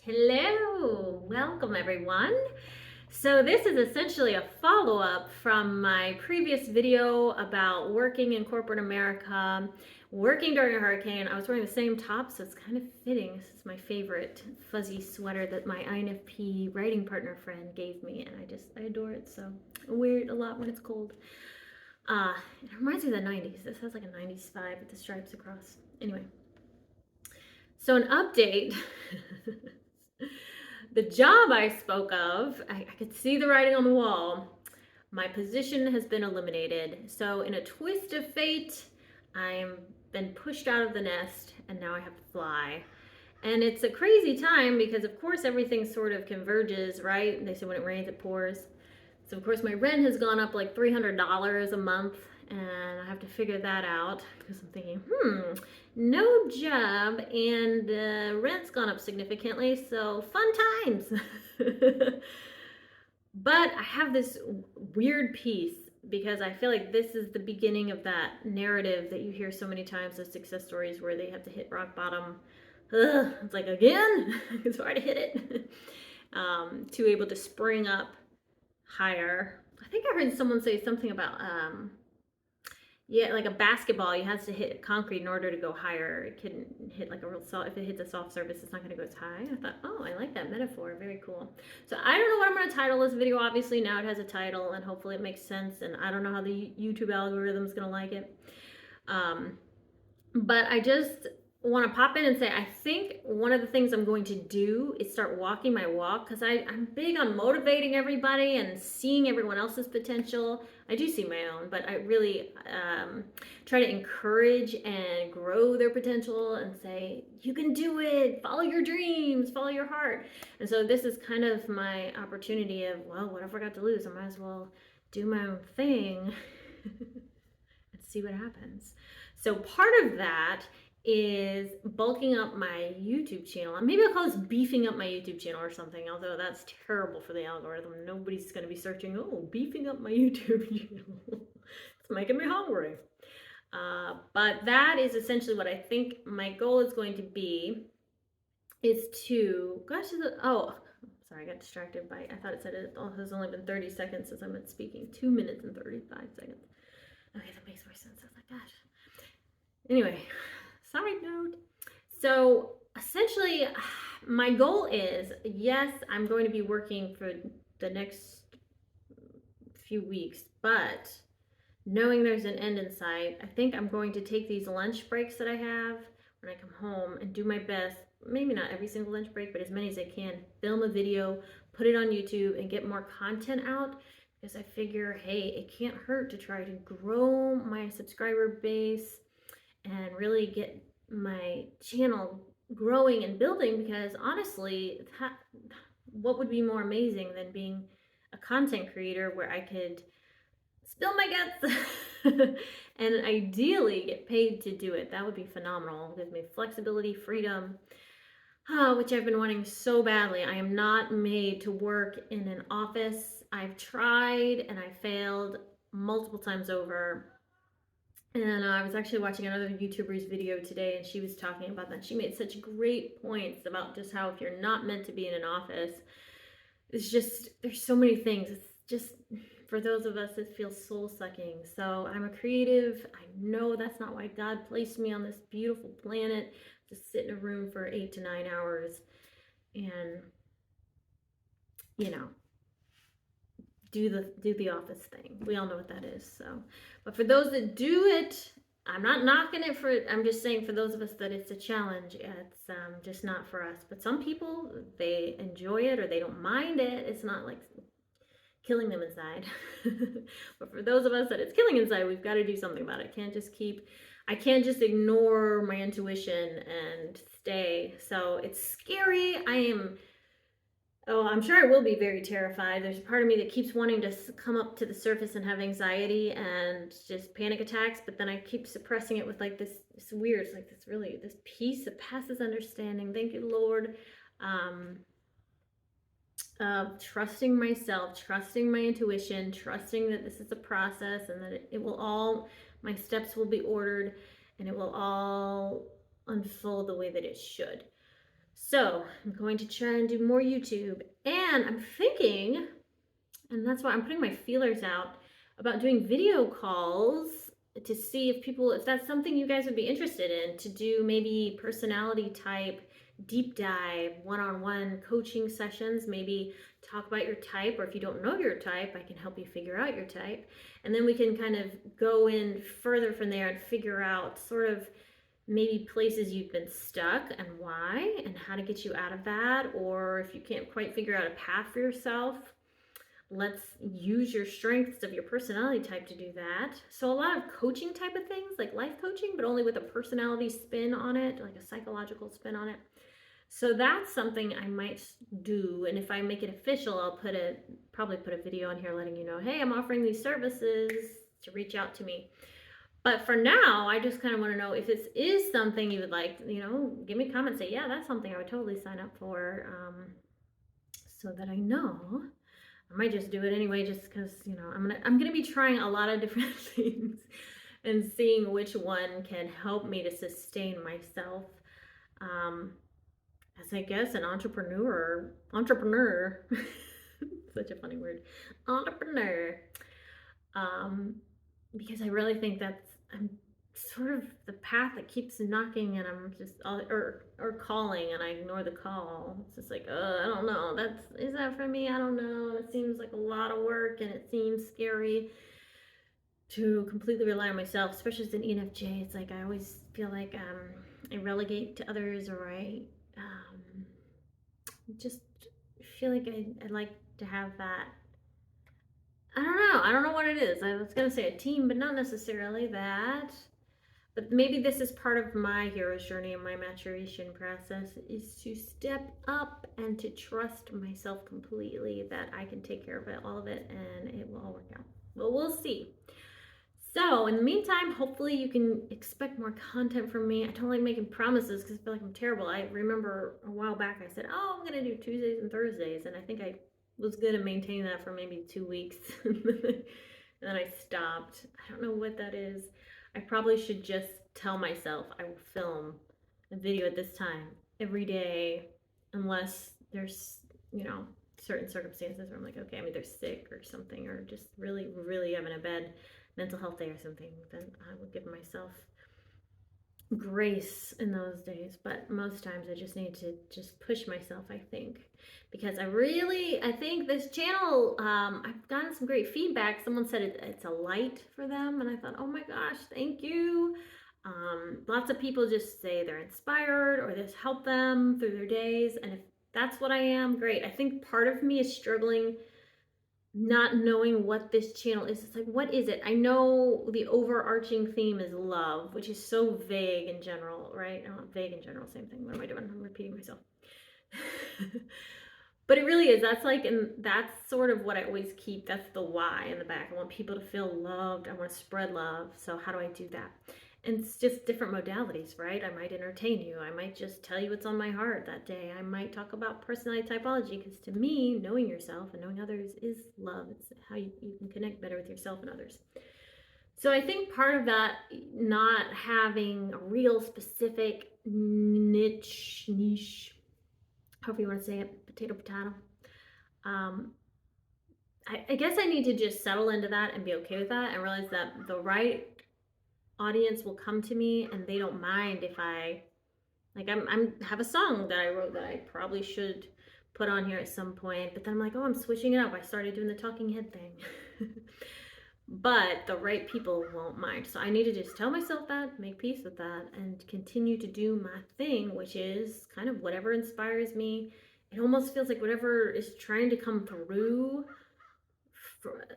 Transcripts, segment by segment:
Hello, welcome everyone. So this is essentially a follow-up from my previous video about working in corporate America, working during a hurricane. I was wearing the same top, so it's kind of fitting. This is my favorite fuzzy sweater that my INFP writing partner friend gave me, and I adore it. So I wear it a lot when it's cold. It reminds me of the 90s. This has like a 90s vibe with the stripes across. Anyway, so an update. The job I spoke of, I could see the writing on the wall. My position has been eliminated. So in a twist of fate, I'm been pushed out of the nest and now I have to fly. And it's a crazy time because of course everything sort of converges, right? They say when it rains, it pours. So of course my rent has gone up like $300 a month and I have to figure that out because I'm thinking, no job and rent's gone up significantly, so fun times. But I have this weird piece because I feel like this is the beginning of that narrative that you hear so many times of success stories where they have to hit rock bottom. It's like, again, it's hard to hit it. To able to spring up higher. I think I heard someone say something about like a basketball, you have to hit concrete in order to go higher. It couldn't hit like a real soft. If it hits a soft surface, it's not going to go as high. I thought, oh, I like that metaphor. Very cool. So I don't know what I'm going to title this video. Obviously now it has a title, and hopefully it makes sense. And I don't know how the YouTube algorithm is going to like it. But I just want to pop in and say I think one of the things I'm going to do is start walking my walk, because I'm big on motivating everybody and seeing everyone else's potential. I do see my own, but I really try to encourage and grow their potential and say, you can do it, follow your dreams, follow your heart. And so this is kind of my opportunity of, well, whatever I got to lose, I might as well do my own thing and see what happens. So part of that is bulking up my YouTube channel. Maybe I'll call this beefing up my YouTube channel or something, although that's terrible for the algorithm. Nobody's going to be searching, oh, beefing up my YouTube channel. It's making me hungry. But that is essentially what I think my goal is going to be, is to, sorry, I got distracted by, I thought it said it has only been 30 seconds since I've been speaking. 2 minutes and 35 seconds. Okay, that makes more sense. I was like, gosh. Anyway, side note. So essentially, my goal is, yes, I'm going to be working for the next few weeks, but knowing there's an end in sight, I think I'm going to take these lunch breaks that I have when I come home and do my best, maybe not every single lunch break, but as many as I can, film a video, put it on YouTube, and get more content out. Because I figure, hey, it can't hurt to try to grow my subscriber base and really get my channel growing and building, because honestly, what would be more amazing than being a content creator where I could spill my guts and ideally get paid to do it? That would be phenomenal. It gives me flexibility, freedom, which I've been wanting so badly. I am not made to work in an office. I've tried and I failed multiple times over. And I was actually watching another YouTuber's video today, and she was talking about that. She made such great points about just how if you're not meant to be in an office, it's just, there's so many things. It's just, for those of us, it feels soul-sucking. So I'm a creative. I know that's not why God placed me on this beautiful planet to sit in a room for 8 to 9 hours and, do the office thing. We all know what that is. So, but for those that do it, I'm not knocking it I'm just saying for those of us that it's a challenge, it's just not for us. But some people, they enjoy it or they don't mind it. It's not like killing them inside. But for those of us that it's killing inside, we've got to do something about it. I can't just ignore my intuition and stay. So it's scary. I'm sure I will be very terrified. There's a part of me that keeps wanting to come up to the surface and have anxiety and just panic attacks, but then I keep suppressing it with like this weird, it's like this peace that passes understanding. Thank you, Lord. Trusting myself, trusting my intuition, trusting that this is a process and that my steps will be ordered and it will all unfold the way that it should. So I'm going to try and do more YouTube. And I'm thinking, and that's why I'm putting my feelers out about doing video calls to see if that's something you guys would be interested in, to do maybe personality type deep dive one-on-one coaching sessions, maybe talk about your type, or if you don't know your type, I can help you figure out your type. And then we can kind of go in further from there and figure out sort of maybe places you've been stuck and why, and how to get you out of that. Or if you can't quite figure out a path for yourself, let's use your strengths of your personality type to do that. So a lot of coaching type of things, like life coaching, but only with a personality spin on it, like a psychological spin on it. So that's something I might do. And if I make it official, I'll probably put a video on here letting you know, hey, I'm offering these services, to reach out to me. But for now, I just kind of want to know if this is something you would like, give me a comment, say, yeah, that's something I would totally sign up for, so that I know. I might just do it anyway, just because, I'm gonna be trying a lot of different things and seeing which one can help me to sustain myself, as I guess an entrepreneur, such a funny word, entrepreneur, because I really think I'm sort of the path that keeps knocking, and I'm just or calling and I ignore the call. It's just like, I don't know. Is that for me? I don't know. It seems like a lot of work, and it seems scary to completely rely on myself, especially as an ENFJ. It's like I always feel like I relegate to others, or I just feel like I'd like to have that. I don't know. I don't know what it is. I was gonna say a team, but not necessarily that. But maybe this is part of my hero's journey and my maturation process, is to step up and to trust myself completely that I can take care of all of it, and it will all work out. Well, we'll see. So in the meantime, hopefully you can expect more content from me. I don't like making promises because I feel like I'm terrible. I remember a while back I said, oh, I'm going to do Tuesdays and Thursdays. And I think I was good at maintaining that for maybe 2 weeks. And then I stopped. I don't know what that is. I probably should just tell myself I will film a video at this time every day, unless there's, certain circumstances where I'm like, okay, I'm either sick or something, or just really, really having a bad mental health day or something, then I would give myself grace in those days. But most times I just need to just push myself, I think, because I think this channel, I've gotten some great feedback. Someone said it's a light for them, and I thought, oh my gosh, thank you. Lots of people just say they're inspired, or this helped them through their days, and if that's what I am, great. I think part of me is struggling not knowing what this channel is. It's like, what is it? I know the overarching theme is love, which is so vague in general, right? Vague in general, same thing. What am I doing? I'm repeating myself. But it really is. And that's sort of what I always keep. That's the why in the back. I want people to feel loved. I want to spread love. So how do I do that? And it's just different modalities, right? I might entertain you. I might just tell you what's on my heart that day. I might talk about personality typology, because to me, knowing yourself and knowing others is love. It's how you can connect better with yourself and others. So I think part of that, not having a real specific niche, however you want to say it, potato. I guess I need to just settle into that and be okay with that, and realize that the right audience will come to me, and they don't mind if I have a song that I wrote that I probably should put on here at some point, but then I'm like, oh, I'm switching it up. I started doing the talking head thing. But the right people won't mind. So I need to just tell myself that, make peace with that, and continue to do my thing, which is kind of whatever inspires me. It almost feels like whatever is trying to come through,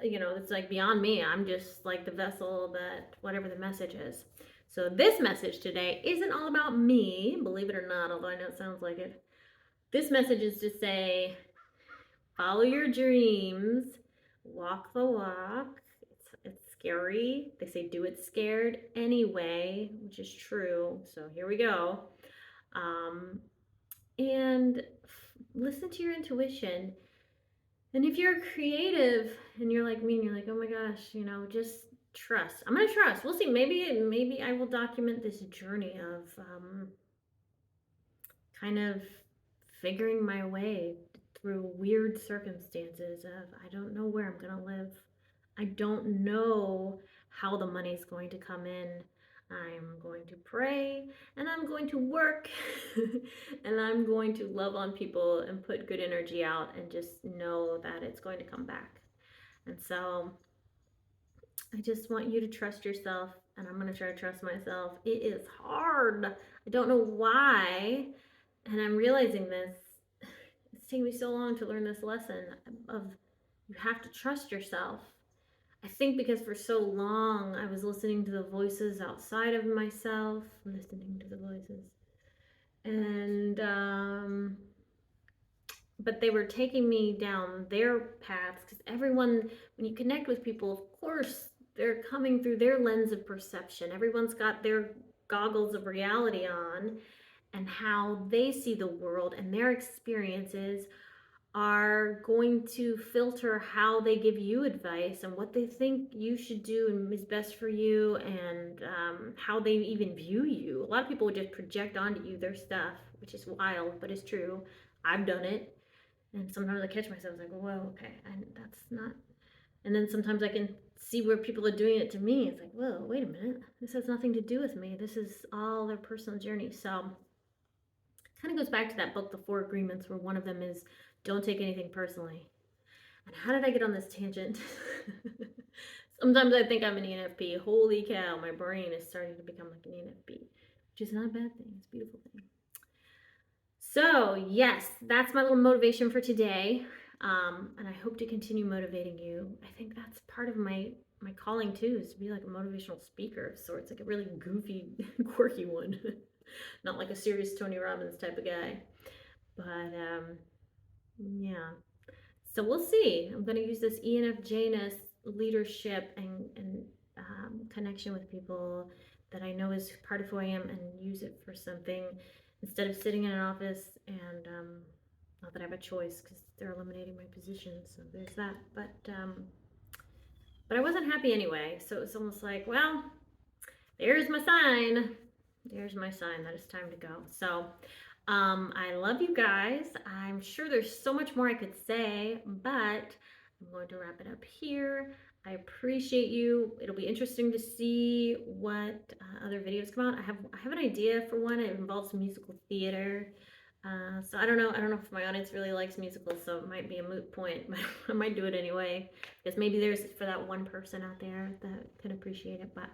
it's like beyond me. I'm just like the vessel that whatever the message is. So this message today isn't all about me, believe it or not, although I know it sounds like it. This message is to say, follow your dreams, walk the walk. It's scary. They say do it scared anyway, which is true. So here we go. And listen to your intuition. And if you're creative and you're like me and you're like, oh my gosh, just trust. I'm going to trust. We'll see. Maybe I will document this journey of kind of figuring my way through weird circumstances of I don't know where I'm going to live. I don't know how the money's going to come in. I'm going to pray and I'm going to work and I'm going to love on people and put good energy out and just know that it's going to come back. And so I just want you to trust yourself, and I'm going to try to trust myself. It is hard. I don't know why, and I'm realizing this. It's taken me so long to learn this lesson of you have to trust yourself. I think because for so long I was listening to the voices outside of myself, listening to the voices, and but they were taking me down their paths because everyone, when you connect with people, of course, they're coming through their lens of perception. Everyone's got their goggles of reality on, and how they see the world and their experiences are going to filter how they give you advice and what they think you should do and is best for you, and how they even view you. A lot of people would just project onto you their stuff, which is wild, but it's true. I've done it. And sometimes I catch myself like, whoa, okay, that's not. And then sometimes I can see where people are doing it to me. It's like, whoa, wait a minute. This has nothing to do with me. This is all their personal journey. So it kind of goes back to that book, The Four Agreements, where one of them is don't take anything personally. And how did I get on this tangent? Sometimes I think I'm an ENFP. Holy cow, my brain is starting to become like an ENFP, which is not a bad thing. It's a beautiful thing. So yes, that's my little motivation for today. And I hope to continue motivating you. I think that's part of my calling too, is to be like a motivational speaker of sorts, like a really goofy, quirky one. Not like a serious Tony Robbins type of guy. But yeah. So we'll see. I'm going to use this ENFJness leadership and connection with people that I know is part of who I am, and use it for something instead of sitting in an office. And not that I have a choice because they're eliminating my position, so there's that. But I wasn't happy anyway, so it's almost like, well, there's my sign. There's my sign that it's time to go. So I love you guys. I'm sure there's so much more I could say, but I'm going to wrap it up here. I appreciate you. It'll be interesting to see what other videos come out. I have an idea for one. It involves musical theater. So I don't know if my audience really likes musicals, so it might be a moot point, but I might do it anyway, because maybe there's for that one person out there that can appreciate it. But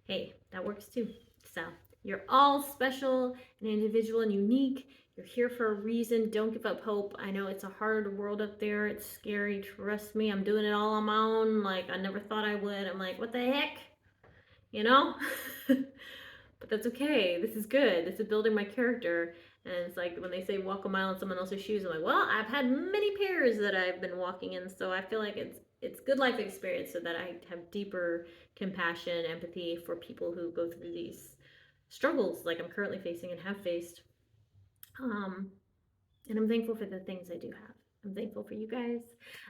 hey, that works too. So you're all special and individual and unique. You're here for a reason. Don't give up hope. I know it's a hard world up there. It's scary. Trust me, I'm doing it all on my own. Like, I never thought I would. I'm like, what the heck? You know? But that's okay. This is good. This is building my character. And it's like when they say walk a mile in someone else's shoes, I'm like, well, I've had many pairs that I've been walking in. So I feel like it's good life experience, so that I have deeper compassion, empathy for people who go through these struggles like I'm currently facing and have faced. And I'm thankful for the things I do have. I'm thankful for you guys.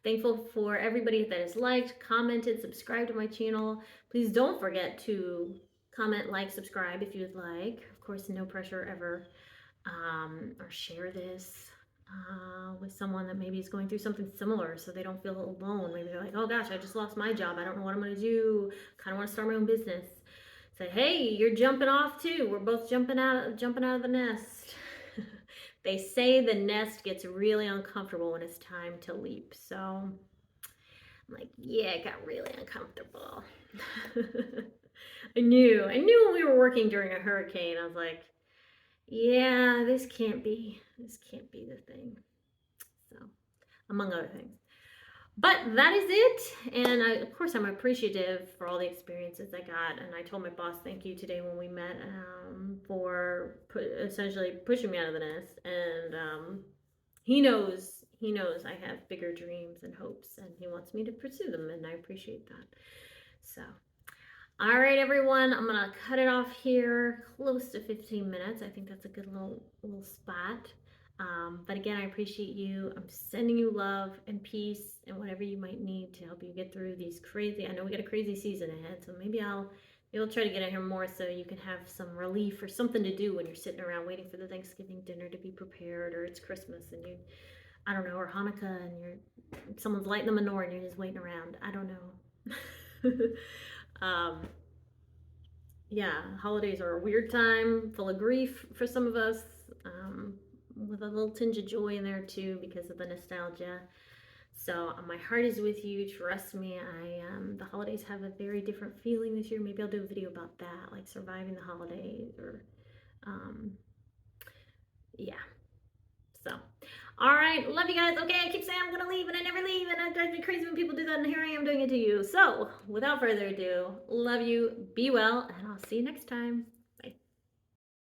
Thankful for everybody that has liked, commented, subscribed to my channel. Please don't forget to comment, like, subscribe if you'd like. Of course, no pressure ever. Or share this with someone that maybe is going through something similar, so they don't feel alone. Maybe they're like, oh gosh, I just lost my job. I don't know what I'm going to do. Kind of want to start my own business. Say, hey, you're jumping off too. We're both jumping out of the nest. They say the nest gets really uncomfortable when it's time to leap. So I'm like, yeah, it got really uncomfortable. I knew when we were working during a hurricane, I was like, yeah, this can't be the thing. So, among other things. But that is it. And of course, I'm appreciative for all the experiences I got. And I told my boss thank you today when we met, for essentially pushing me out of the nest. And he knows I have bigger dreams and hopes, and he wants me to pursue them, and I appreciate that. So, all right, everyone, I'm going to cut it off here, close to 15 minutes. I think that's a good little spot. But again, I appreciate you. I'm sending you love and peace and whatever you might need to help you get through these crazy, I know we got a crazy season ahead, so maybe I'll You'll try to get in here more so you can have some relief or something to do when you're sitting around waiting for the Thanksgiving dinner to be prepared, or it's Christmas and you, I don't know, or Hanukkah and someone's lighting the menorah and you're just waiting around. I don't know. um, yeah, holidays are a weird time, full of grief for some of us, with a little tinge of joy in there too because of the nostalgia. So my heart is with you. Trust me. The holidays have a very different feeling this year. Maybe I'll do a video about that, like surviving the holidays, or um, yeah. So, all right, love you guys. Okay, I keep saying I'm gonna leave and I never leave, and it drives me crazy when people do that. And here I am doing it to you. So, without further ado, love you. Be well, and I'll see you next time.